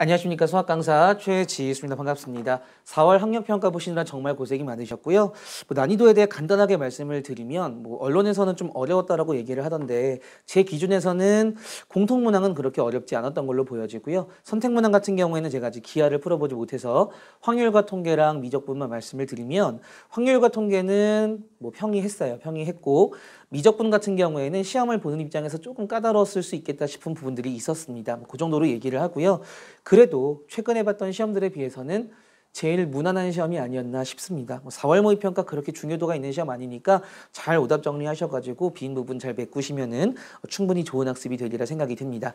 안녕하십니까. 수학 강사 최지수입니다. 반갑습니다. 4월 학력평가 보시느라 정말 고생이 많으셨고요. 난이도에 대해 간단하게 말씀을 드리면 언론에서는 좀 어려웠다라고 얘기를 하던데 제 기준에서는 공통문항은 그렇게 어렵지 않았던 걸로 보여지고요. 선택문항 같은 경우에는 제가 아직 기하를 풀어보지 못해서 확률과 통계랑 미적분만 말씀을 드리면 확률과 통계는 평이했어요. 평이했고 미적분 같은 경우에는 시험을 보는 입장에서 조금 까다로웠을 수 있겠다 싶은 부분들이 있었습니다. 그 정도로 얘기를 하고요. 그래도 최근에 봤던 시험들에 비해서는 제일 무난한 시험이 아니었나 싶습니다. 4월 모의평가 그렇게 중요도가 있는 시험 아니니까 잘 오답 정리하셔가지고 빈 부분 잘 메꾸시면은 충분히 좋은 학습이 되리라 생각이 듭니다.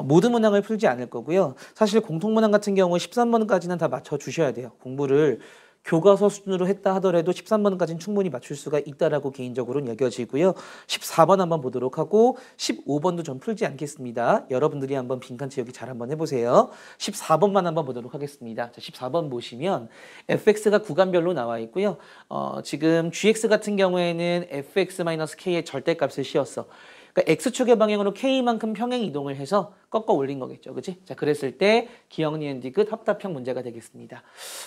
모든 문항을 풀지 않을 거고요. 사실 공통문항 같은 경우 13번까지는 다 맞춰주셔야 돼요. 공부를 교과서 수준으로 했다 하더라도 13번까지는 충분히 맞출 수가 있다라고 개인적으로는 여겨지고요. 14번 한번 보도록 하고 15번도 좀 풀지 않겠습니다. 여러분들이 한번 빈칸 채우기 잘 한번 해보세요. 14번만 한번 보도록 하겠습니다. 자, 14번 보시면 fx가 구간별로 나와 있고요. 지금 gx 같은 경우에는 fx-k의 절대값을 씌웠어. 그러니까 x축의 방향으로 k만큼 평행 이동을 해서 꺾어 올린 거겠죠. 그치? 자, 그랬을 때 기역, 니은, 디귿 합답형 문제가 되겠습니다.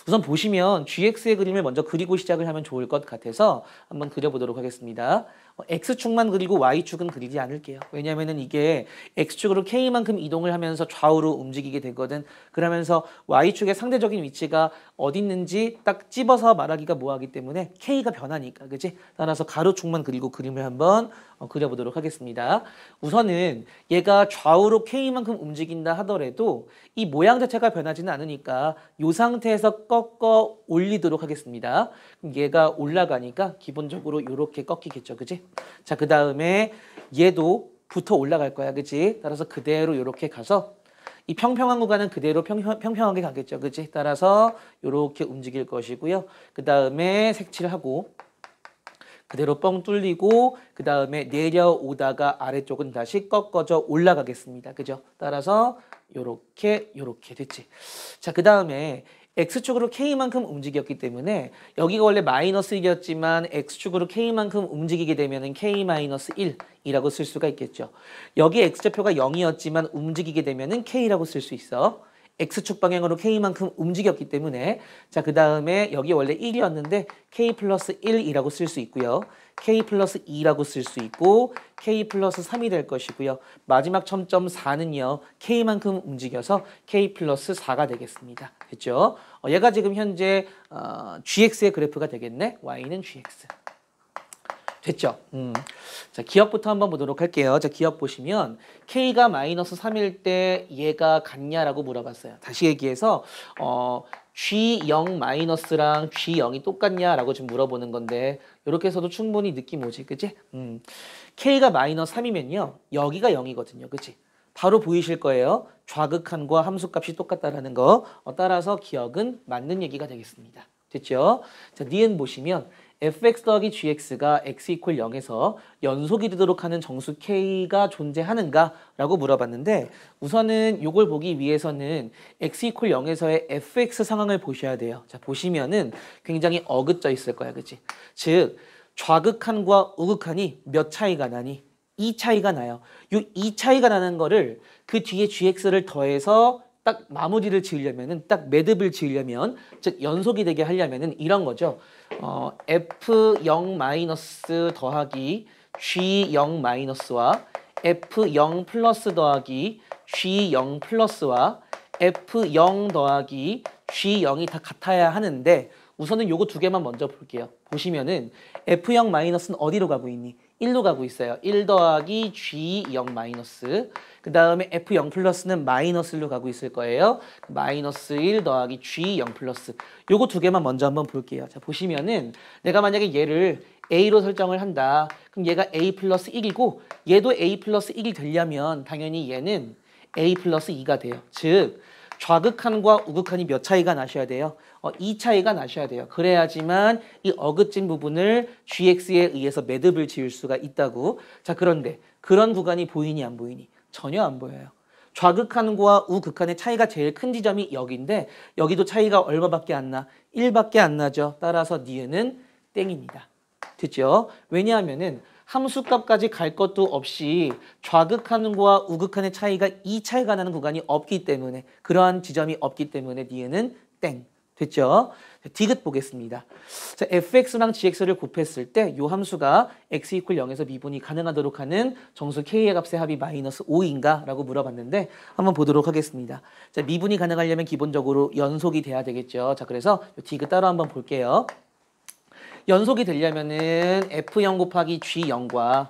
우선 보시면 gx의 그림을 먼저 그리고 시작을 하면 좋을 것 같아서 한번 그려보도록 하겠습니다. x축만 그리고 y축은 그리지 않을게요. 왜냐면은 이게 x축으로 k만큼 이동을 하면서 좌우로 움직이게 되거든. 그러면서 y축의 상대적인 위치가 어디 있는지 딱 집어서 말하기가 뭐하기 때문에 k가 변하니까. 그치? 따라서 가로축만 그리고 그림을 한번 그려보도록 하겠습니다. 우선은 얘가 좌우로 k만큼 움직인다 하더라도 이 모양 자체가 변하지는 않으니까 이 상태에서 꺾어 올리도록 하겠습니다. 그럼 얘가 올라가니까 기본적으로 이렇게 꺾이겠죠. 그치? 자, 그 다음에 얘도 붙어 올라갈 거야. 그치? 따라서 그대로 이렇게 가서 이 평평한 구간은 그대로 평평하게 가겠죠. 그치? 따라서 이렇게 움직일 것이고요. 그 다음에 색칠을 하고 그대로 뻥 뚫리고 그 다음에 내려오다가 아래쪽은 다시 꺾어져 올라가겠습니다. 그죠? 따라서 요렇게 됐지. 자, 그 다음에 x축으로 k만큼 움직였기 때문에 여기가 원래 마이너스 1이었지만 x축으로 k만큼 움직이게 되면 k-1이라고 쓸 수가 있겠죠. 여기 x좌표가 0이었지만 움직이게 되면 k라고 쓸 수 있어. x축 방향으로 k만큼 움직였기 때문에 자, 그 다음에 여기 원래 1이었는데 k 플러스 1이라고 쓸 수 있고요. k 플러스 2라고 쓸 수 있고 k 플러스 3이 될 것이고요. 마지막 첨점 4는요. k만큼 움직여서 k 플러스 4가 되겠습니다. 됐죠? 얘가 지금 현재 gx의 그래프가 되겠네. y는 gx. 됐죠? 자, 기억부터 한번 보도록 할게요. 자, 기억 보시면 k가 마이너스 3일 때 얘가 같냐라고 물어봤어요. 다시 얘기해서 G0 마이너스랑 G0이 똑같냐라고 지금 물어보는 건데 이렇게 해서도 충분히 느낌 오지, 그치? k가 마이너스 3이면요. 여기가 0이거든요. 그치? 바로 보이실 거예요. 좌극한과 함수값이 똑같다라는 거. 따라서 기억은 맞는 얘기가 되겠습니다. 됐죠? 자, 니은 보시면 fx 더하기 gx가 x 이퀄 0에서 연속이 되도록 하는 정수 k가 존재하는가? 라고 물어봤는데 우선은 이걸 보기 위해서는 x 이퀄 0에서의 fx 상황을 보셔야 돼요. 자, 보시면은 굉장히 어긋져 있을 거야. 그치? 즉 좌극한과 우극한이 몇 차이가 나니? 2 차이가 나요. 이 2 차이가 나는 거를 그 뒤에 gx를 더해서 딱 마무리를 지으려면은 딱 매듭을 지으려면 즉 연속이 되게 하려면은 이런 거죠. F0 마이너스 더하기 G0 마이너스와 F0 플러스 더하기 G0 플러스와 F0 더하기 G0이 다 같아야 하는데 우선은 요거 두 개만 먼저 볼게요. 보시면은 F0 마이너스는 어디로 가고 있니? 1로 가고 있어요. 1 더하기 G0 마이너스. 그 다음에 F0 플러스는 마이너스 1로 가고 있을 거예요. 마이너스 1 더하기 G0 플러스. 요거 두 개만 먼저 한번 볼게요. 자, 보시면은 내가 만약에 얘를 A로 설정을 한다. 그럼 얘가 A 플러스 1이고 얘도 A 플러스 1이 되려면 당연히 얘는 A 플러스 2가 돼요. 즉 좌극한과 우극한이 몇 차이가 나셔야 돼요? 2 차이가 나셔야 돼요. 그래야지만 이 어긋진 부분을 gx에 의해서 매듭을 지을 수가 있다고. 자, 그런데 그런 구간이 보이니 안 보이니? 전혀 안 보여요. 좌극한과 우극한의 차이가 제일 큰 지점이 여기인데 여기도 차이가 얼마밖에 안 나? 1밖에 안 나죠. 따라서 니은은 땡입니다. 됐죠? 왜냐하면은 함수값까지 갈 것도 없이 좌극한과 우극한의 차이가 2차이가 나는 구간이 없기 때문에 그러한 지점이 없기 때문에 니은은 땡. 됐죠? 디귿 보겠습니다. 자, fx랑 gx를 곱했을 때 이 함수가 x 이퀄 0에서 미분이 가능하도록 하는 정수 k의 값의 합이 마이너스 5인가? 라고 물어봤는데 한번 보도록 하겠습니다. 자, 미분이 가능하려면 기본적으로 연속이 돼야 되겠죠. 자, 그래서 디귿 따로 한번 볼게요. 연속이 되려면은 f0 곱하기 g0과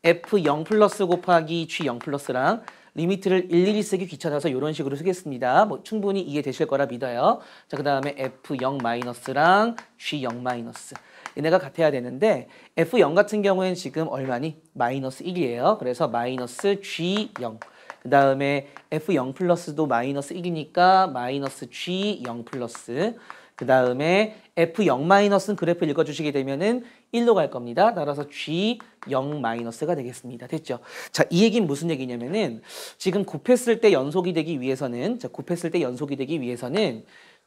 f0 플러스 곱하기 g0 플러스랑 리미트를 일일이 쓰기 귀찮아서 이런 식으로 쓰겠습니다. 뭐 충분히 이해되실 거라 믿어요. 자, 그 다음에 f0 마이너스랑 g0 마이너스. 얘네가 같아야 되는데 f0 같은 경우에는 지금 얼마니? 마이너스 1이에요. 그래서 마이너스 g0. 그 다음에 f0 플러스도 마이너스 1이니까 마이너스 g0 플러스. 그 다음에 f0 마이너스는 그래프 읽어주시게 되면은 1로 갈 겁니다. 따라서 g0 마이너스가 되겠습니다. 됐죠? 자, 이 얘기는 무슨 얘기냐면은 지금 곱했을 때 연속이 되기 위해서는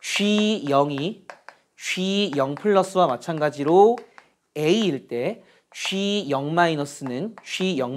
g0이 g0 플러스와 마찬가지로 a일 때 g0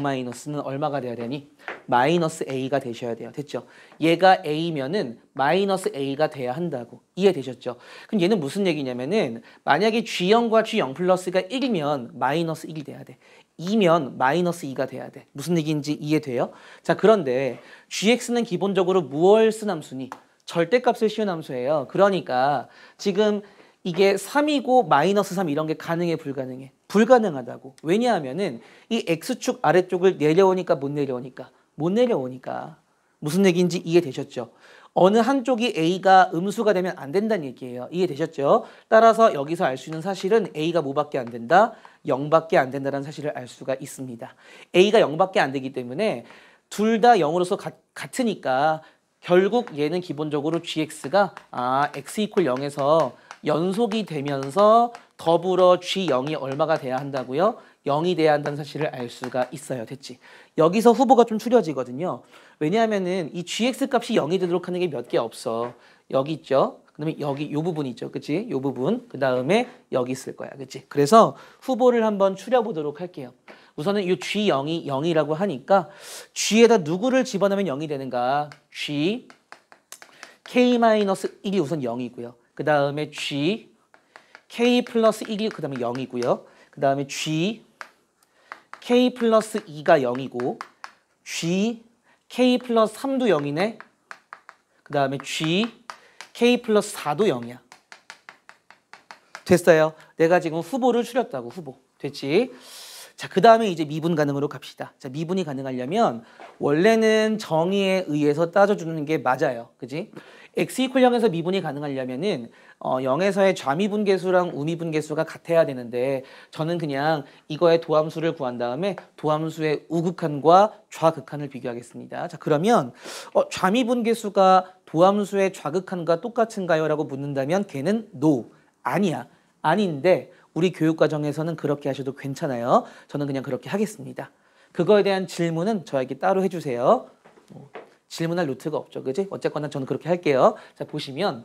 마이너스는 얼마가 돼야 되니? 마이너스 a가 되셔야 돼요. 됐죠? 얘가 a면은 마이너스 a가 돼야 한다고. 이해되셨죠? 그럼 얘는 무슨 얘기냐면은 만약에 g0과 g0 플러스가 1이면 마이너스 1이 돼야 돼. 2면 마이너스 2가 돼야 돼. 무슨 얘기인지 이해돼요? 자, 그런데 gx는 기본적으로 무엇을 쓴 함수니? 절대값을 씌운 함수예요. 그러니까 지금 이게 3이고 마이너스 3 이런 게 가능해 불가능해? 불가능하다고. 왜냐하면은 이 x축 아래쪽을 내려오니까 못 내려오니까. 무슨 얘기인지 이해되셨죠? 어느 한쪽이 a가 음수가 되면 안 된다는 얘기예요. 이해되셨죠? 따라서 여기서 알 수 있는 사실은 a가 뭐밖에 안 된다? 0밖에 안 된다는 사실을 알 수가 있습니다. a가 0밖에 안 되기 때문에 둘 다 0으로서 같으니까 결국 얘는 기본적으로 gx가 x 이퀄 0에서 연속이 되면서 더불어 g0이 얼마가 돼야 한다고요? 0이 돼야 한다는 사실을 알 수가 있어요. 됐지? 여기서 후보가 좀 추려지거든요. 왜냐하면은 이 gx 값이 0이 되도록 하는 게 몇 개 없어. 여기 있죠? 그 다음에 여기 요 부분 있죠. 그치? 요 부분. 그 다음에 여기 있을 거야. 그치? 그래서 후보를 한번 추려보도록 할게요. 우선은 이 g0이 0이라고 하니까 g에다 누구를 집어넣으면 0이 되는가? g k-1이 우선 0이고요. 그 다음에 g k 플러스 1이 그 다음에 0이고요. 그 다음에 g k 플러스 2가 0이고 g k 플러스 3도 0이네. 그 다음에 g k 플러스 4도 0이야. 됐어요. 내가 지금 후보를 추렸다고. 후보. 됐지? 자, 그 다음에 이제 미분 가능으로 갑시다. 자, 미분이 가능하려면 원래는 정의에 의해서 따져주는 게 맞아요. 그지? x 이퀄 0에서 미분이 가능하려면은 0에서의 좌미분계수랑 우미분계수가 같아야 되는데 저는 그냥 이거의 도함수를 구한 다음에 도함수의 우극한과 좌극한을 비교하겠습니다. 자, 그러면 좌미분계수가 도함수의 좌극한과 똑같은가요? 라고 묻는다면 걔는 no. 아니야. 아닌데 우리 교육과정에서는 그렇게 하셔도 괜찮아요. 저는 그냥 그렇게 하겠습니다. 그거에 대한 질문은 저에게 따로 해주세요. 질문할 루트가 없죠. 그지? 어쨌거나 저는 그렇게 할게요. 자, 보시면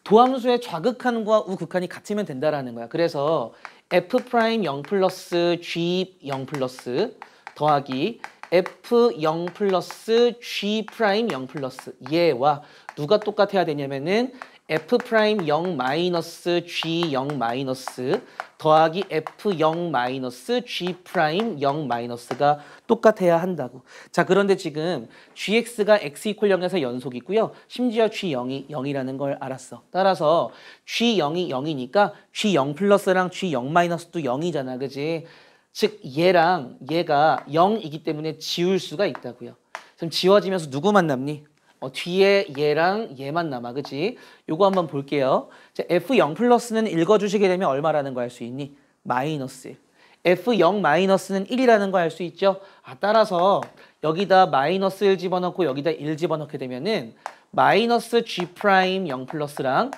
도함수의 좌극한과 우극한이 같으면 된다라는 거야. 그래서 f'0 플러스 g0 플러스 더하기 f0 플러스 g'0 플러스 얘와 누가 똑같아야 되냐면은 f'0 마이너스 g0 마이너스 더하기 f0 마이너스 g'0 마이너스가 똑같아야 한다고. 자, 그런데 지금 gx가 x 이퀄 0에서 연속이고요. 심지어 g0이 0이라는 걸 알았어. 따라서 g0이 0이니까 g0 플러스랑 g0 마이너스도 0이잖아. 그지? 즉 얘랑 얘가 0이기 때문에 지울 수가 있다고요. 그럼 지워지면서 누구만 남니? 뒤에 얘랑 얘만 남아. 그치? 요거 한번 볼게요. 자, f0 플러스는 읽어주시게 되면 얼마라는 거 알 수 있니? 마이너스 1. f0 마이너스는 1이라는 거 알 수 있죠? 따라서 여기다 마이너스 1 집어넣고 여기다 1 집어넣게 되면은 마이너스 g'0 플러스랑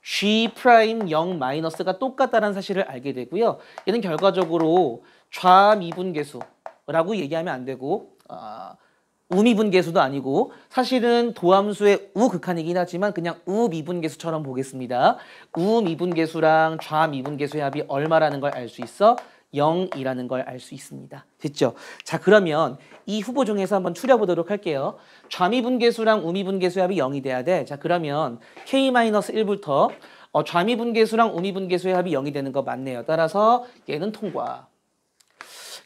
g'0 마이너스가 똑같다는 사실을 알게 되고요. 얘는 결과적으로 좌미분계수라고 얘기하면 안 되고 우미분계수도 아니고 사실은 도함수의 우극한이긴 하지만 그냥 우미분계수처럼 보겠습니다. 우미분계수랑 좌미분계수의 합이 얼마라는 걸 알 수 있어? 0이라는 걸 알 수 있습니다. 됐죠? 자, 그러면 이 후보 중에서 한번 추려보도록 할게요. 좌미분계수랑 우미분계수의 합이 0이 돼야 돼. 자, 그러면 k-1부터 좌미분계수랑 우미분계수의 합이 0이 되는 거 맞네요. 따라서 얘는 통과.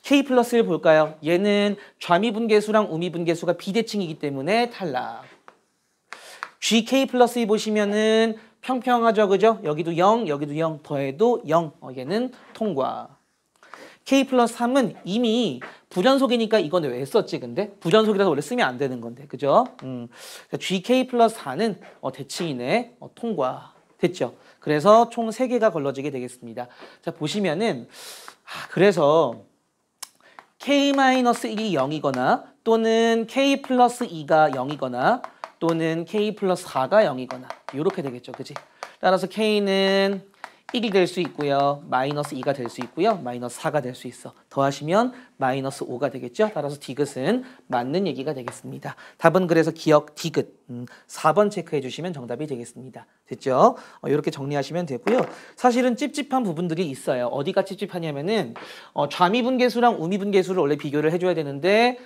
k 플러스 1 볼까요? 얘는 좌미분계수랑 우미분계수가 비대칭이기 때문에 탈락. gk 플러스 2 보시면은 평평하죠, 그죠? 여기도 0, 여기도 0, 더해도 0. 얘는 통과. k 플러스 3은 이미 부전속이니까 이건 왜 썼지, 근데? 부전속이라서 원래 쓰면 안 되는 건데, 그죠? gk 플러스 4는 대칭이네. 통과. 됐죠? 그래서 총 3개가 걸러지게 되겠습니다. 자, 보시면은, 그래서 k-1이 0이거나 또는 k 플러스 2가 0이거나 또는 k 플러스 4가 0이거나 이렇게 되겠죠. 그치? 따라서 k는 1이 될 수 있고요. 마이너스 2가 될 수 있고요. 마이너스 4가 될 수 있어. 더하시면 마이너스 5가 되겠죠. 따라서 디귿은 맞는 얘기가 되겠습니다. 답은 그래서 기억 디귿 4번 체크해 주시면 정답이 되겠습니다. 됐죠? 이렇게 정리하시면 되고요. 사실은 찝찝한 부분들이 있어요. 어디가 찝찝하냐면은 좌미분계수랑 우미분계수를 원래 비교를 해줘야 되는데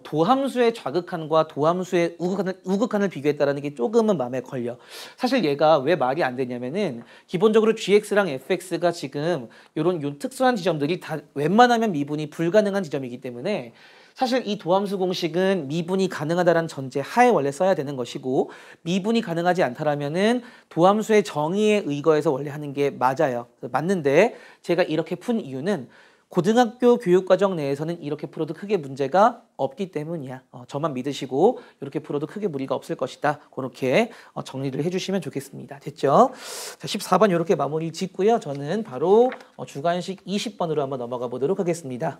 도함수의 좌극한과 도함수의 우극한을 비교했다는 게 조금은 마음에 걸려. 사실 얘가 왜 말이 안 되냐면은 기본적으로 gx랑 fx가 지금 요 특수한 지점들이 다 웬만하면 미분이 불가능한 지점이기 때문에 사실 이 도함수 공식은 미분이 가능하다는 전제 하에 원래 써야 되는 것이고 미분이 가능하지 않다라면은 도함수의 정의에 의거해서 원래 하는 게 맞아요. 맞는데 제가 이렇게 푼 이유는 고등학교 교육과정 내에서는 이렇게 풀어도 크게 문제가 없기 때문이야. 저만 믿으시고 이렇게 풀어도 크게 무리가 없을 것이다. 그렇게 정리를 해주시면 좋겠습니다. 됐죠? 자, 14번 이렇게 마무리 짓고요. 저는 바로 주관식 20번으로 한번 넘어가 보도록 하겠습니다.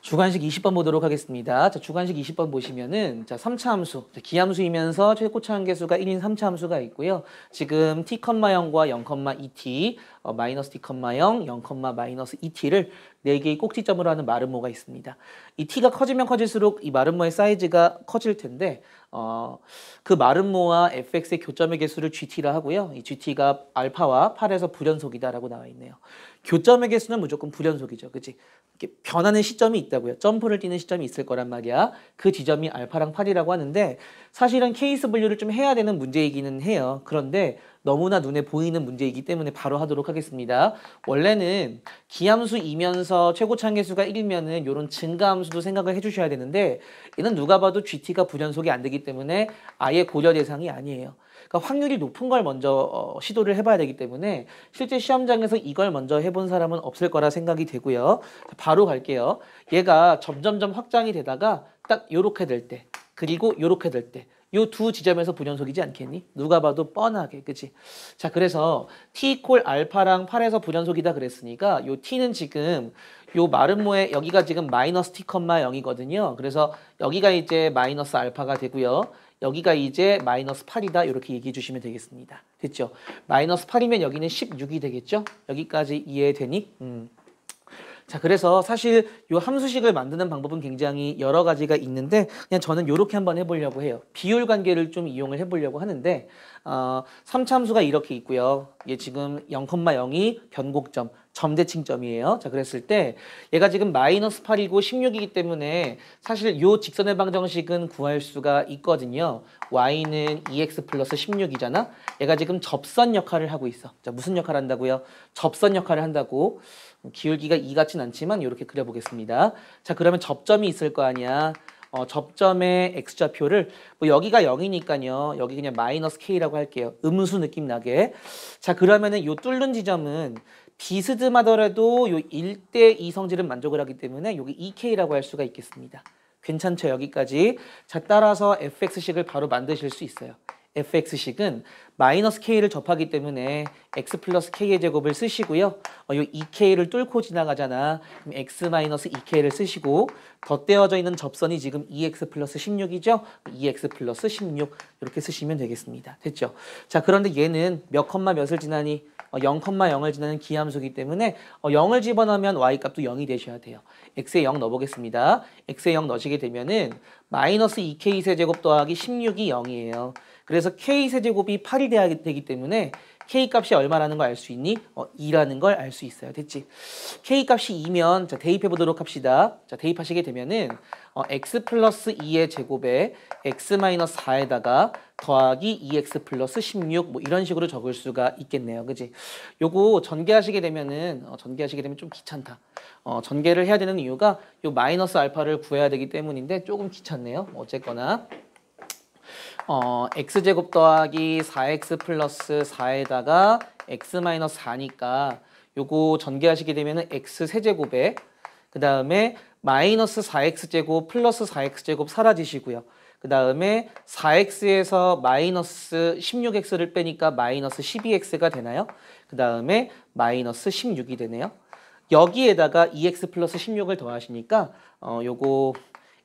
주관식 20번 보도록 하겠습니다. 자, 주관식 20번 보시면은 자, 3차 함수, 기함수이면서 최고차 한계수가 1인 3차 함수가 있고요. 지금 t, 0과 0,2t, 마이너스 t, 0, 0, 마이너스 2t를 4개의 꼭지점으로 하는 마름모가 있습니다. 이 t가 커지면 커질수록 이 마름모의 사이즈가 커질 텐데 그 마름모와 fx의 교점의 개수를 gt라 하고요. 이 gt가 알파와 8에서 불연속이다라고 나와 있네요. 교점의 개수는 무조건 불연속이죠. 그치? 이렇게 변하는 시점이 있다고요. 점프를 뛰는 시점이 있을 거란 말이야. 그 지점이 알파랑 8이라고 하는데 사실은 케이스 분류를 좀 해야 되는 문제이기는 해요. 그런데 너무나 눈에 보이는 문제이기 때문에 바로 하도록 하겠습니다. 원래는 기함수이면서 최고차 한계수가 1이면은 이런 증가함수도 생각을 해주셔야 되는데 얘는 누가 봐도 GT가 불연속이 안 되기 때문에 아예 고려 대상이 아니에요. 그러니까 확률이 높은 걸 먼저 시도를 해봐야 되기 때문에 실제 시험장에서 이걸 먼저 해본 사람은 없을 거라 생각이 되고요. 바로 갈게요. 얘가 점점점 확장이 되다가 딱 요렇게 될 때 그리고 요렇게 될 때 요 두 지점에서 불연속이지 않겠니? 누가 봐도 뻔하게, 그치? 자, 그래서 t 콜 알파랑 8에서 불연속이다 그랬으니까 요 t는 지금 요 마름모에 여기가 지금 마이너스 t, 0이거든요. 그래서 여기가 이제 마이너스 알파가 되고요. 여기가 이제 마이너스 8이다 이렇게 얘기해 주시면 되겠습니다. 됐죠? 마이너스 8이면 여기는 16이 되겠죠? 여기까지 이해되니? 자, 그래서 사실 이 함수식을 만드는 방법은 굉장히 여러 가지가 있는데 그냥 저는 이렇게 한번 해보려고 해요. 비율 관계를 좀 이용을 해보려고 하는데 3차 함수가 이렇게 있고요. 얘 지금 0,0이 변곡점, 점대칭점이에요. 자, 그랬을 때 얘가 지금 마이너스 8이고 16이기 때문에 사실 요 직선의 방정식은 구할 수가 있거든요. y는 2x 플러스 16이잖아. 얘가 지금 접선 역할을 하고 있어. 자, 무슨 역할을 한다고요? 접선 역할을 한다고. 기울기가 2 같진 않지만 이렇게 그려보겠습니다. 자, 그러면 접점이 있을 거 아니야. 접점의 x좌표를 뭐 여기가 0이니까요. 여기 그냥 마이너스 k라고 할게요. 음수 느낌 나게. 자, 그러면은 요 뚫는 지점은 비스듬하더라도 요 1대 2 성질은 만족을 하기 때문에 여기 2k라고 할 수가 있겠습니다. 괜찮죠? 여기까지. 자, 따라서 fx식을 바로 만드실 수 있어요. fx식은 마이너스 k를 접하기 때문에 x 플러스 k의 제곱을 쓰시고요. 요 2k를 뚫고 지나가잖아. 그럼 x 마이너스 2k를 쓰시고 덧대어져 있는 접선이 지금 2x 플러스 16이죠. 2x 플러스 16 이렇게 쓰시면 되겠습니다. 됐죠? 자, 그런데 얘는 몇 컴마 몇을 지나니 0,0을 지나는 기함수이기 때문에 0을 집어넣으면 y값도 0이 되셔야 돼요. x에 0 넣어보겠습니다. x에 0 넣으시게 되면은 마이너스 2k 세제곱 더하기 16이 0이에요. 그래서 k 세제곱이 8이 되기 때문에 K 값이 얼마라는 걸 알 수 있니? 2라는 걸 알 수 있어요. 됐지? K 값이 2면 자, 대입해 보도록 합시다. 자, 대입하시게 되면은 x 플러스 2의 제곱에 x 마이너스 4에다가 더하기 2x 플러스 16 뭐 이런 식으로 적을 수가 있겠네요. 그지? 요거 전개하시게 되면은 전개하시게 되면 좀 귀찮다. 전개를 해야 되는 이유가 요 마이너스 알파를 구해야 되기 때문인데 조금 귀찮네요. 어쨌거나 x제곱 더하기 4x 플러스 4에다가 x 마이너스 4니까 요거 전개하시게 되면은 x 세제곱에 그 다음에 마이너스 4x제곱 플러스 4x제곱 사라지시고요. 그 다음에 4x에서 마이너스 16x를 빼니까 마이너스 12x가 되나요? 그 다음에 마이너스 16이 되네요. 여기에다가 2x 플러스 16을 더하시니까 요거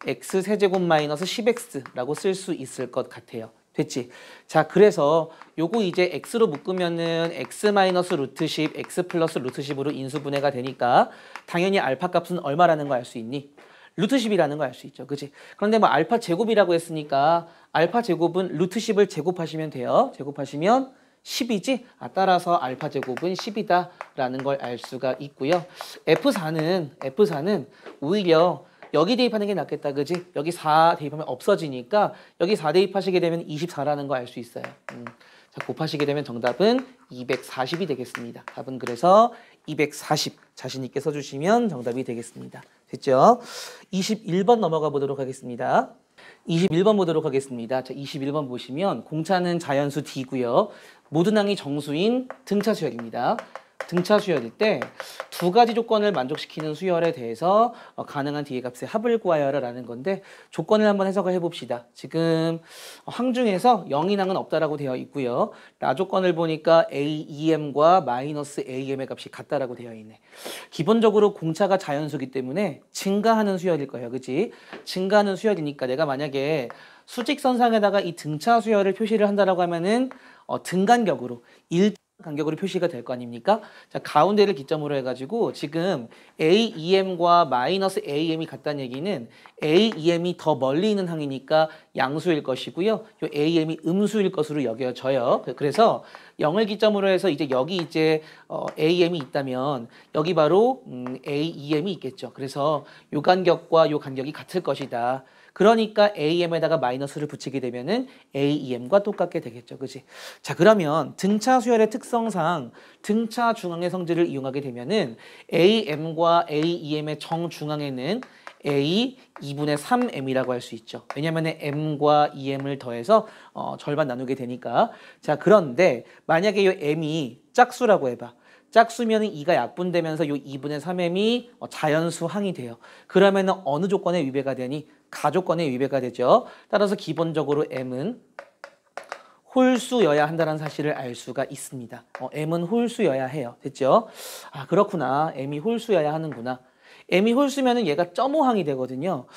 x 세제곱 마이너스 10x라고 쓸 수 있을 것 같아요. 됐지? 자, 그래서 요거 이제 x로 묶으면은 x 마이너스 루트 10, x 플러스 루트 10으로 인수분해가 되니까 당연히 알파 값은 얼마라는 거 알 수 있니? 루트 10이라는 거 알 수 있죠. 그치? 그런데 뭐 알파 제곱이라고 했으니까 알파 제곱은 루트 10을 제곱하시면 돼요. 제곱하시면 10이지? 따라서 알파 제곱은 10이다 라는 걸 알 수가 있고요. F4는 오히려 여기 대입하는 게 낫겠다. 그지? 여기 4 대입하면 없어지니까 여기 4 대입하시게 되면 24라는 거 알 수 있어요. 자, 곱하시게 되면 정답은 240이 되겠습니다. 답은 그래서 240 자신 있게 써주시면 정답이 되겠습니다. 됐죠? 21번 넘어가 보도록 하겠습니다. 21번 보도록 하겠습니다. 자, 21번 보시면 공차는 자연수 D고요. 모든 항이 정수인 등차 수열입니다. 등차 수열일 때 두 가지 조건을 만족시키는 수열에 대해서 가능한 D의 값의 합을 구하여라라는 건데 조건을 한번 해석을 해봅시다. 지금 항중에서 0인 항은 없다라고 되어 있고요. 나 조건을 보니까 AEM과 마이너스 AM의 값이 같다라고 되어 있네. 기본적으로 공차가 자연수기 때문에 증가하는 수열일 거예요. 그치? 증가하는 수열이니까 내가 만약에 수직선상에다가 이 등차 수열을 표시를 한다라고 하면은 등간격으로 간격으로 표시가 될 거 아닙니까? 자, 가운데를 기점으로 해가지고 지금 AEM과 마이너스 AM이 같다는 얘기는 AEM이 더 멀리 있는 항이니까 양수일 것이고요. 요 AM이 음수일 것으로 여겨져요. 그래서 0을 기점으로 해서 이제 여기 이제 AM이 있다면 여기 바로 AEM이 있겠죠. 그래서 요 간격과 요 간격이 같을 것이다. 그러니까 AM에다가 마이너스를 붙이게 되면은 AEM과 똑같게 되겠죠. 그치? 자, 그러면 등차 수열의 특성상 등차 중앙의 성질을 이용하게 되면은 AM과 AEM의 정중앙에는 A 2분의 3M이라고 할 수 있죠. 왜냐면은 M과 EM을 더해서 절반 나누게 되니까. 자, 그런데 만약에 이 M이 짝수라고 해봐. 짝수면은 2가 약분되면서 요 2분의 3M이 자연수항이 돼요. 그러면은 어느 조건에 위배가 되니? 가조건에 위배가 되죠. 따라서 기본적으로 M은 홀수여야 한다는 사실을 알 수가 있습니다. M은 홀수여야 해요. 됐죠? 아, 그렇구나. M이 홀수여야 하는구나. M이 홀수면은 얘가 점호항이 되거든요.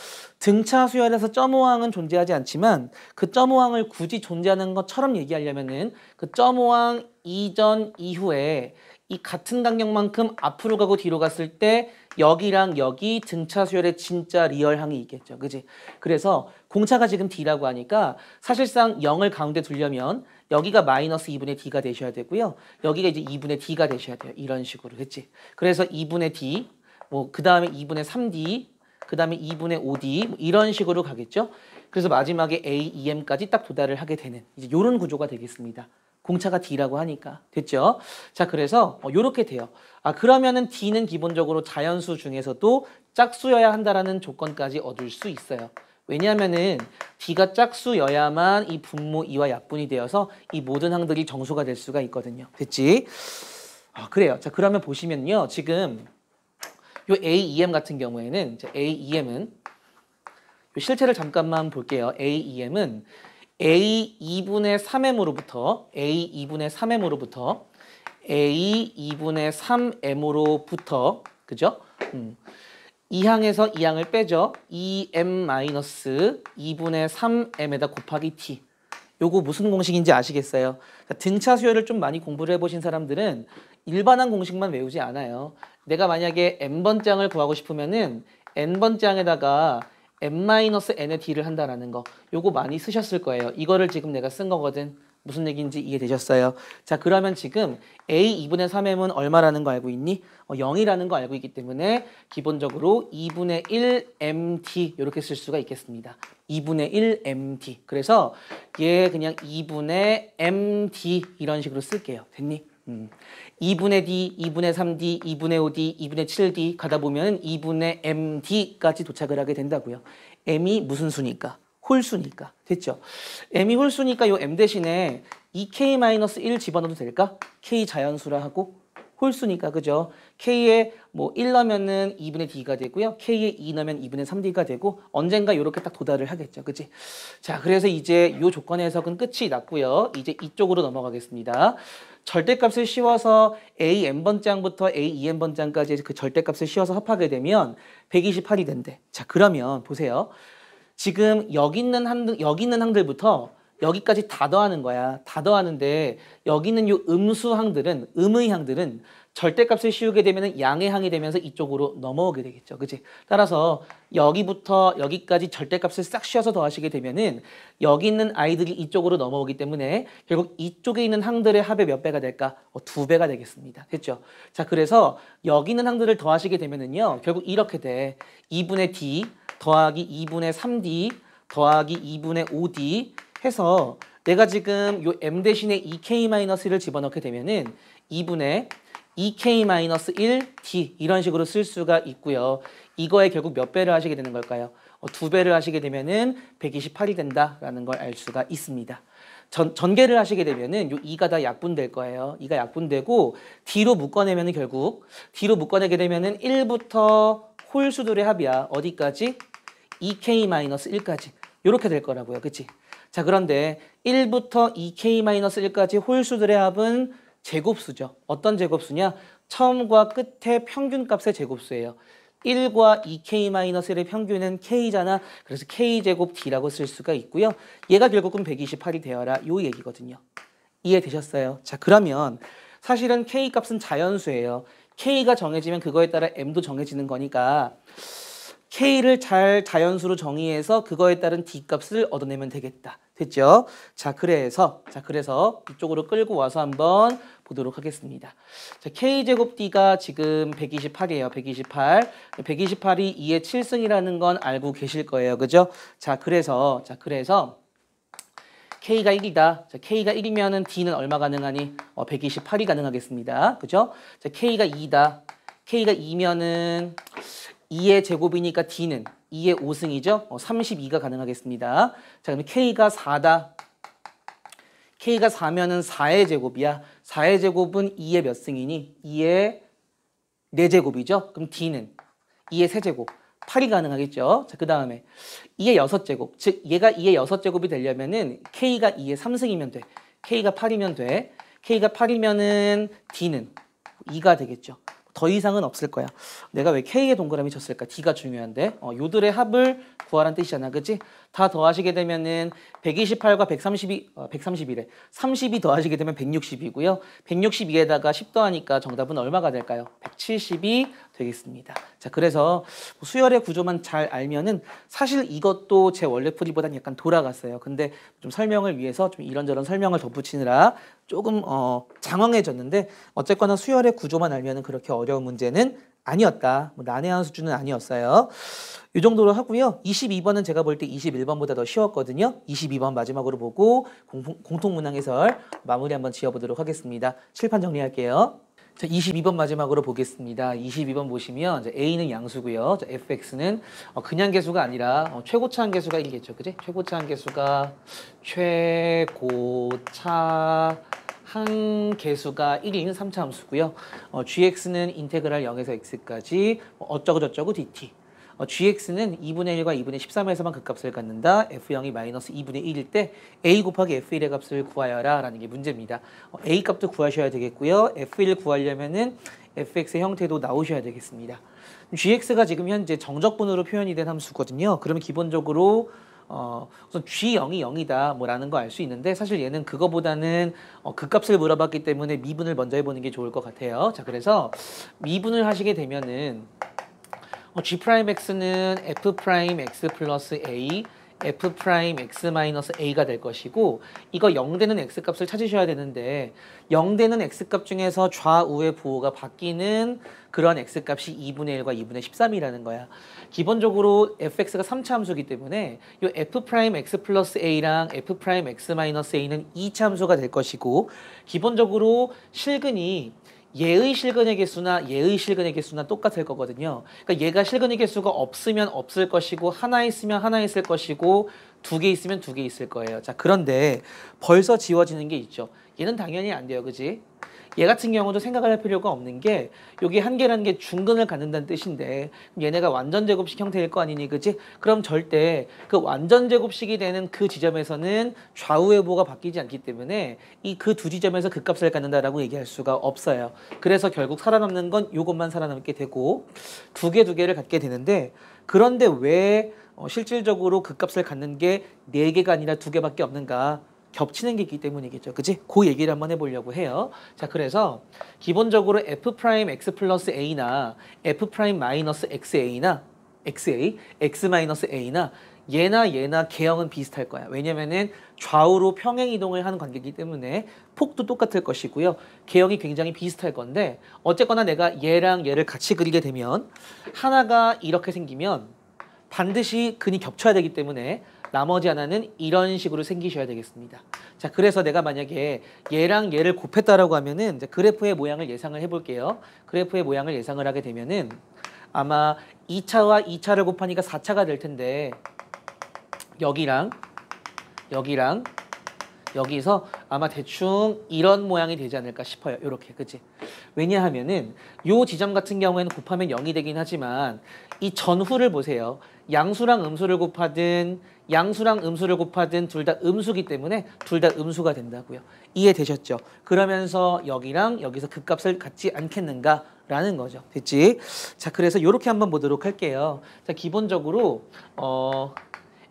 등차 수열에서 점호항은 존재하지 않지만 그 점호항을 굳이 존재하는 것처럼 얘기하려면은 그 점호항 이전 이후에 이 같은 간격만큼 앞으로 가고 뒤로 갔을 때 여기랑 여기 등차 수열의 진짜 리얼항이 있겠죠. 그지? 그래서 공차가 지금 D라고 하니까 사실상 0을 가운데 두려면 여기가 마이너스 2분의 D가 되셔야 되고요. 여기가 이제 2분의 D가 되셔야 돼요. 이런 식으로. 그치? 그래서 2분의 D, 그 다음에 2분의 3D, 그 다음에 2분의 5D 이런 식으로 가겠죠. 그래서 마지막에 AEM까지 딱 도달을 하게 되는 이제 이런 구조가 되겠습니다. 공차가 D라고 하니까. 됐죠? 자, 그래서 요렇게 돼요. 그러면은 D는 기본적으로 자연수 중에서도 짝수여야 한다라는 조건까지 얻을 수 있어요. 왜냐하면은 D가 짝수여야만 이 분모 2와 약분이 되어서 이 모든 항들이 정수가 될 수가 있거든요. 됐지? 그래요. 자, 그러면 보시면요. 지금 요 AEM 같은 경우에는 AEM은 요 실체를 잠깐만 볼게요. AEM은 A 2분의 3M으로부터 A 2분의 3M으로부터 A 2분의 3M으로부터 그죠? 이 항에서 이 항을 빼죠. 2M-2분의 3M에다 곱하기 T. 요거 무슨 공식인지 아시겠어요? 등차 수열을 좀 많이 공부를 해보신 사람들은 일반항 공식만 외우지 않아요. 내가 만약에 N번째 항을 구하고 싶으면은 N번째 항에다가 M-N의 D를 한다라는 거 요거 많이 쓰셨을 거예요. 이거를 지금 내가 쓴 거거든. 무슨 얘기인지 이해되셨어요? 자, 그러면 지금 a 2분의 3m은 얼마라는 거 알고 있니? 0이라는 거 알고 있기 때문에 기본적으로 2분의 1 mt 이렇게 쓸 수가 있겠습니다. 2분의 1 mt. 그래서 얘 그냥 2분의 mt 이런 식으로 쓸게요. 됐니? 2분의 d, 2분의 3d, 2분의 5d, 2분의 7d 가다 보면 2분의 md까지 도착을 하게 된다고요. m이 무슨 수니까? 홀수니까. 됐죠? m이 홀수니까 요 m 대신에 2k-1 집어넣어도 될까? k 자연수라 하고 홀수니까 그죠? k에 뭐 1 넣으면은 2분의 d가 되고요. k에 2 넣으면 2분의 3d가 되고 언젠가 이렇게 딱 도달을 하겠죠. 그치? 자, 그래서 이제 요 조건의 해석은 끝이 났고요. 이제 이쪽으로 넘어가겠습니다. 절대값을 씌워서 a n번째 항부터 a 2n번째 항까지 그 절대값을 씌워서 합하게 되면 128이 된대. 자, 그러면 보세요. 지금 여기 있는 항들부터 여기까지 다 더하는 거야. 다 더하는데 여기 있는 요 음수항들은 음의 항들은 절대값을 씌우게 되면 양의 항이 되면서 이쪽으로 넘어오게 되겠죠. 그치? 따라서 여기부터 여기까지 절대값을 싹 씌워서 더하시게 되면은 여기 있는 아이들이 이쪽으로 넘어오기 때문에 결국 이쪽에 있는 항들의 합의 몇 배가 될까? 2배가 되겠습니다. 됐죠? 자, 그래서 여기 있는 항들을 더하시게 되면은요. 결국 이렇게 돼. 2분의 d 더하기 2분의 3d 더하기 2분의 5d 해서 내가 지금 요 m 대신에 2k-1을 집어넣게 되면은 2분의 2k-1d 이런 식으로 쓸 수가 있고요. 이거에 결국 몇 배를 하시게 되는 걸까요? 2배를 하시게 되면은 128이 된다라는 걸 알 수가 있습니다. 전개를 하시게 되면은 요 2가 다 약분될 거예요. 2가 약분되고 d로 묶어내면은 결국 d로 묶어내게 되면은 1부터 홀수들의 합이야. 어디까지? 2k-1까지. 이렇게 될 거라고요. 그치? 자, 그런데 1부터 2k-1까지 홀수들의 합은 제곱수죠. 어떤 제곱수냐? 처음과 끝의 평균값의 제곱수예요. 1과 2k-1의 평균은 k잖아. 그래서 k제곱 d라고 쓸 수가 있고요. 얘가 결국은 128이 되어라. 요 얘기거든요. 이해되셨어요? 자, 그러면 사실은 k값은 자연수예요. k가 정해지면 그거에 따라 m도 정해지는 거니까 k를 잘 자연수로 정의해서 그거에 따른 d값을 얻어내면 되겠다. 됐죠? 자, 그래서 이쪽으로 끌고 와서 한번 보도록 하겠습니다. 자, k제곱 d가 지금 128이에요. 128. 128이 2의 7승이라는 건 알고 계실 거예요. 그죠? 자, 그래서 k가 1이다. 자, k가 1이면은 d는 얼마 가능하니? 128이 가능하겠습니다. 그죠? 자, k가 2다. k가 2면은 2의 제곱이니까 d는 2의 5승이죠? 32가 가능하겠습니다. 자, 그럼 k가 4다. k가 4면은 4의 제곱이야. 4의 제곱은 2의 몇 승이니? 2의 4제곱이죠? 그럼 d는 2의 세제곱. 8이 가능하겠죠? 자, 그 다음에 2의 6제곱. 즉, 얘가 2의 6제곱이 되려면은 k가 2의 3승이면 돼. k가 8이면 돼. k가 8이면은 d는 2가 되겠죠. 더 이상은 없을 거야. 내가 왜 K에 동그라미 쳤을까? D가 중요한데 요들의 합을 구하라는 뜻이잖아. 그치? 다 더하시게 되면은 128과 130이래. 30이 더하시게 되면 160이고요. 162에다가 10 더하니까 정답은 얼마가 될까요? 170이 되겠습니다. 자, 그래서 수열의 구조만 잘 알면은 사실 이것도 제 원래 풀이보다는 약간 돌아갔어요. 근데 좀 설명을 위해서 좀 이런저런 설명을 덧붙이느라 조금 장황해졌는데 어쨌거나 수열의 구조만 알면은 그렇게 어려운 문제는 아니었다. 뭐 난해한 수준은 아니었어요. 이 정도로 하고요. 22번은 제가 볼 때 21번보다 더 쉬웠거든요. 22번 마지막으로 보고 공통문항 해설 마무리 한번 지어보도록 하겠습니다. 칠판 정리할게요. 자, 22번 마지막으로 보겠습니다. 22번 보시면 이제 A는 양수고요. 자, fx는 그냥 개수가 아니라 최고차 한계수가 1이겠죠. 그지? 최고차 한계수가 최고차 한계수가 1인 3차 함수고요. gx는 인테그랄 0에서 x까지 어쩌고저쩌고 dt. gx는 2분의 1과 2분의 13에서만 그 값을 갖는다. f0이 마이너스 2분의 1일 때 a 곱하기 f1의 값을 구하여라 라는 게 문제입니다. a 값도 구하셔야 되겠고요. f1 구하려면은 fx의 형태도 나오셔야 되겠습니다. gx가 지금 현재 정적분으로 표현이 된 함수거든요. 그러면 기본적으로 우선 g0이 0이다 뭐 라는 거 알 수 있는데 사실 얘는 그거보다는 그 값을 물어봤기 때문에 미분을 먼저 해보는 게 좋을 것 같아요. 자, 그래서 미분을 하시게 되면은 g'x는 f'x 플러스 a f 프라임 x 마이너스 a가 될 것이고 이거 0 되는 x 값을 찾으셔야 되는데 0 되는 x 값 중에서 좌우의 부호가 바뀌는 그런 x 값이 2분의 1과 2분의 13이라는 거야. 기본적으로 fx가 3차 함수이기 때문에 이 f 프라임 x 플러스 a랑 f 프라임 x 마이너스 a는 2차 함수가 될 것이고 기본적으로 실근이 얘의 실근의 개수나 얘의 실근의 개수나 똑같을 거거든요. 그러니까 얘가 실근의 개수가 없으면 없을 것이고 하나 있으면 하나 있을 것이고 두 개 있으면 두 개 있을 거예요. 자, 그런데 벌써 지워지는 게 있죠. 얘는 당연히 안 돼요. 그지? 얘 같은 경우도 생각을 할 필요가 없는 게 여기 한 개라는 게 중근을 갖는다는 뜻인데 얘네가 완전 제곱식 형태일 거 아니니 그지? 그럼 절대 그 완전 제곱식이 되는 그 지점에서는 좌우의 부호가 바뀌지 않기 때문에 이 그 두 지점에서 그 값을 갖는다라고 얘기할 수가 없어요. 그래서 결국 살아남는 건 요것만 살아남게 되고 두 개를 갖게 되는데 그런데 왜 실질적으로 그 값을 갖는 게 네 개가 아니라 두 개밖에 없는가? 겹치는 게 있기 때문이겠죠. 그치? 그 얘기를 한번 해보려고 해요. 자, 그래서 기본적으로 f 프라임 x 플러스 a나 f 프라임 마이너스 xa나 xa, x 마이너스 a나 얘나 개형은 비슷할 거야. 왜냐면은 좌우로 평행 이동을 하는 관계이기 때문에 폭도 똑같을 것이고요. 개형이 굉장히 비슷할 건데 어쨌거나 내가 얘랑 얘를 같이 그리게 되면 하나가 이렇게 생기면 반드시 근이 겹쳐야 되기 때문에 나머지 하나는 이런 식으로 생기셔야 되겠습니다. 자, 그래서 내가 만약에 얘랑 얘를 곱했다라고 하면은 이제 그래프의 모양을 예상을 해볼게요. 그래프의 모양을 예상을 하게 되면은 아마 2차와 2차를 곱하니까 4차가 될 텐데 여기랑 여기서 아마 대충 이런 모양이 되지 않을까 싶어요. 요렇게, 그치? 왜냐하면은 요 지점 같은 경우에는 곱하면 0이 되긴 하지만 이 전후를 보세요. 양수랑 음수를 곱하든 둘 다 음수기 때문에 둘 다 음수가 된다고요. 이해되셨죠? 그러면서 여기랑 여기서 그 값을 갖지 않겠는가? 라는 거죠. 됐지? 자, 그래서 요렇게 한번 보도록 할게요. 자, 기본적으로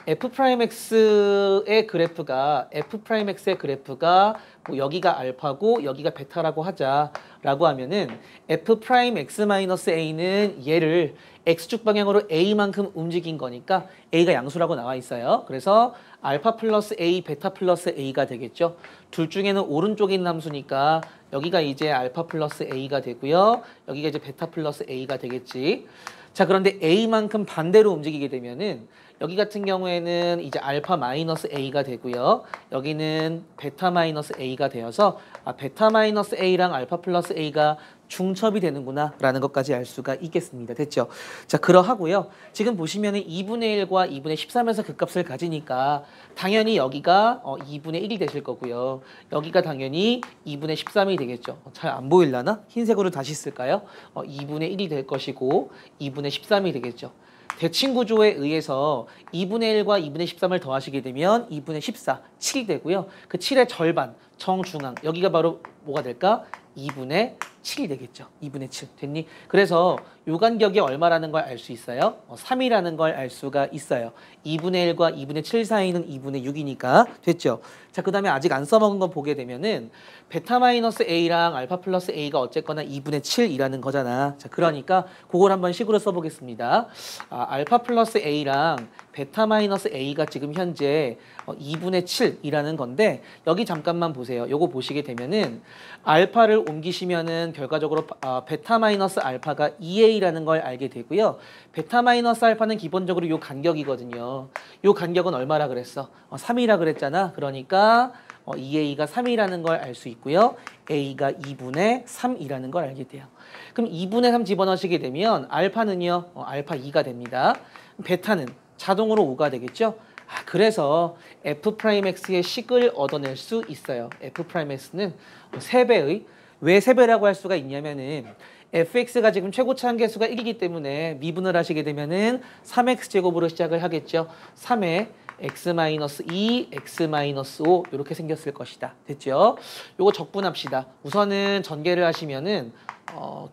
f'x의 그래프가 뭐 여기가 알파고 여기가 베타라고 하자라고 하면은 f'x-a는 얘를 x축 방향으로 a만큼 움직인 거니까 a가 양수라고 나와 있어요. 그래서 알파 플러스 a, 베타 플러스 a가 되겠죠. 둘 중에는 오른쪽에 있는 함수니까 여기가 이제 알파 플러스 a가 되고요. 여기가 이제 베타 플러스 a가 되겠지. 자, 그런데 a만큼 반대로 움직이게 되면은 여기 같은 경우에는 이제 알파 마이너스 a가 되고요. 여기는 베타 마이너스 a가 되어서 베타 마이너스 a랑 알파 플러스 a가 중첩이 되는구나 라는 것까지 알 수가 있겠습니다. 됐죠? 자, 그러하고요. 지금 보시면은 2분의 1과 2분의 13에서 그 값을 가지니까 당연히 여기가 2분의 1이 되실 거고요. 여기가 당연히 2분의 13이 되겠죠. 잘 안 보일라나? 흰색으로 다시 쓸까요? 2분의 1이 될 것이고 2분의 13이 되겠죠. 대칭 구조에 의해서 2분의 1과 2분의 13을 더하시게 되면 2분의 14, 7이 되고요. 그 7의 절반, 정중앙, 여기가 바로 뭐가 될까? 2분의 7이 되겠죠. 2분의 7. 됐니? 그래서 요 간격이 얼마라는 걸 알 수 있어요? 3이라는 걸 알 수가 있어요. 2분의 1과 2분의 7 사이는 2분의 6이니까 됐죠. 자, 그 다음에 아직 안 써먹은 거 보게 되면은 베타 마이너스 a랑 알파 플러스 a가 어쨌거나 2분의 7이라는 거잖아. 자, 그러니까 그걸 한번 식으로 써보겠습니다. 알파 플러스 a랑 베타 마이너스 a가 지금 현재 2분의 7이라는 건데 여기 잠깐만 보세요. 요거 보시게 되면은 알파를 옮기시면은 결과적으로 베타 마이너스 알파가 2a라는 걸 알게 되고요. 베타 마이너스 알파는 기본적으로 요 간격이거든요. 요 간격은 얼마라 그랬어? 3이라 그랬잖아. 그러니까 2a가 3이라는 걸 알 수 있고요. a가 2분의 3이라는 걸 알게 돼요. 그럼 2분의 3 집어넣으시게 되면 알파는요. 알파 2가 됩니다. 베타는 자동으로 5가 되겠죠. 그래서 f'x의 식을 얻어낼 수 있어요. f'x는 3배의 왜 3배라고 할 수가 있냐면은 fx가 지금 최고차 함계수가 1이기 때문에 미분을 하시게 되면은 3x제곱으로 시작을 하겠죠. 3의 x-2, x-5 이렇게 생겼을 것이다. 됐죠? 요거 적분합시다. 우선은 전개를 하시면은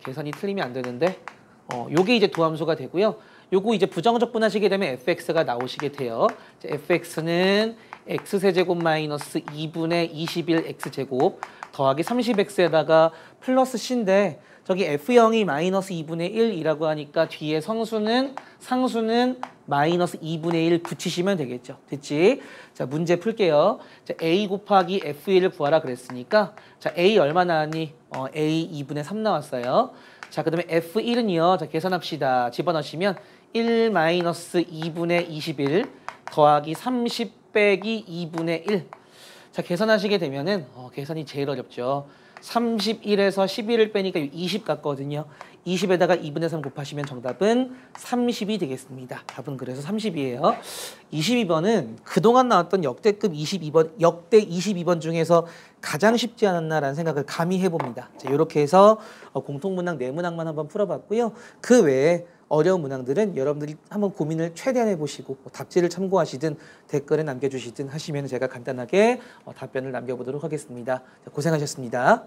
계산이 틀리면 안 되는데 요게 이제 도함수가 되고요. 요거 이제 부정적분하시게 되면 fx가 나오시게 돼요. 자, fx는 x세제곱 마이너스 2분의 21x제곱 더하기 30x에다가 플러스 c인데 저기 F0이 마이너스 2분의 1이라고 하니까 뒤에 상수는 마이너스 2분의 1 붙이시면 되겠죠. 됐지? 자, 문제 풀게요. 자, A 곱하기 F1을 구하라 그랬으니까 자, A 얼마 나왔니? A 2분의 3 나왔어요. 자, 그 다음에 F1은요. 자, 계산합시다. 집어넣으시면 1 마이너스 2분의 21 더하기 30 빼기 2분의 1. 자, 계산하시게 되면은 계산이 제일 어렵죠. 31에서 11을 빼니까 20 같거든요. 20에다가 2분의 3 곱하시면 정답은 30이 되겠습니다. 답은 그래서 30이에요. 22번은 그동안 나왔던 역대 22번 중에서 가장 쉽지 않았나라는 생각을 감히 해봅니다. 자, 이렇게 해서 공통문항, 내문항만 한번 풀어봤고요. 그 외에 어려운 문항들은 여러분들이 한번 고민을 최대한 해보시고 답지를 참고하시든 댓글에 남겨주시든 하시면 제가 간단하게 답변을 남겨보도록 하겠습니다. 자, 고생하셨습니다.